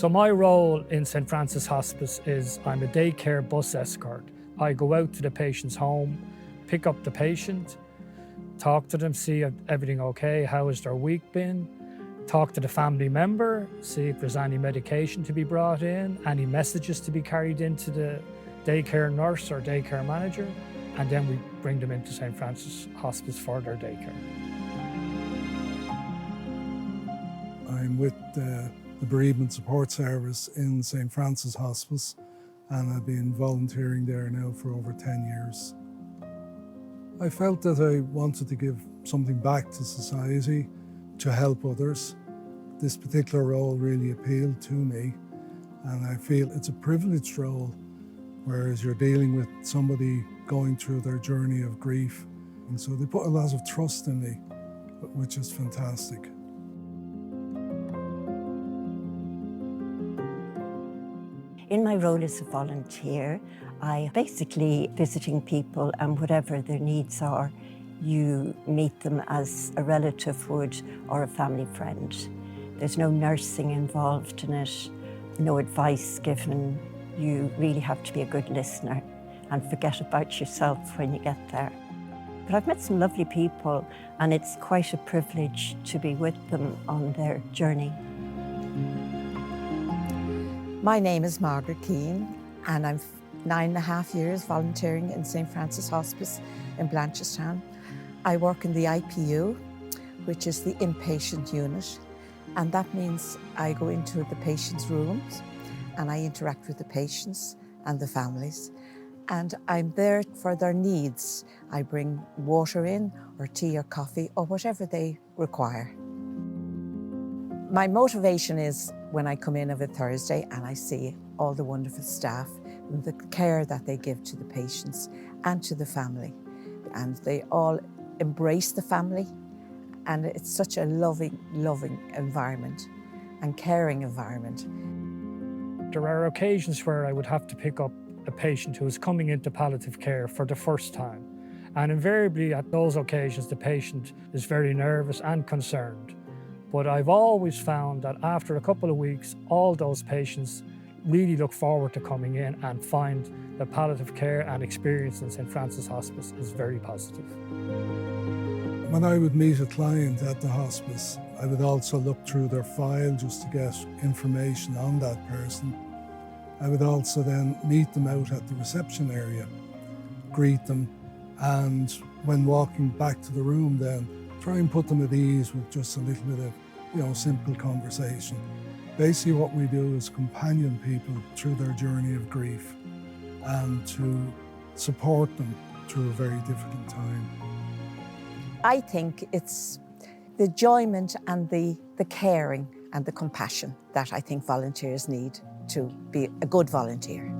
So my role in St. Francis Hospice is I'm a daycare bus escort. I go out to the patient's home, pick up the patient, talk to them, see if everything okay, how has their week been, talk to the family member, see if there's any medication to be brought in, any messages to be carried into the daycare nurse or daycare manager, and then we bring them into St. Francis Hospice for their daycare. I'm with the Bereavement Support Service in St. Francis Hospice, and I've been volunteering there now for over 10 years. I felt that I wanted to give something back to society to help others. This particular role really appealed to me, and I feel it's a privileged role, whereas you're dealing with somebody going through their journey of grief. And so they put a lot of trust in me, which is fantastic. In my role as a volunteer, I basically visiting people, and whatever their needs are, you meet them as a relative would or a family friend. There's no nursing involved in it, no advice given. You really have to be a good listener and forget about yourself when you get there. But I've met some lovely people, and it's quite a privilege to be with them on their journey. My name is Margaret Keane, and I'm 9.5 years volunteering in St. Francis Hospice in Blanchardstown. I work in the IPU, which is the inpatient unit, and that means I go into the patients' rooms and I interact with the patients and the families, and I'm there for their needs. I bring water in, or tea or coffee, or whatever they require. My motivation is when I come in of a Thursday and I see all the wonderful staff and the care that they give to the patients and to the family. And they all embrace the family, and it's such a loving, loving environment and caring environment. There are occasions where I would have to pick up a patient who is coming into palliative care for the first time. And invariably at those occasions, the patient is very nervous and concerned. But I've always found that after a couple of weeks, all those patients really look forward to coming in and find that palliative care and experience in St. Francis Hospice is very positive. When I would meet a client at the hospice, I would also look through their file just to get information on that person. I would also then meet them out at the reception area, greet them, and when walking back to the room then, try and put them at ease with just a little bit of, simple conversation. Basically what we do is companion people through their journey of grief and to support them through a very difficult time. I think it's the enjoyment and the caring and the compassion that I think volunteers need to be a good volunteer.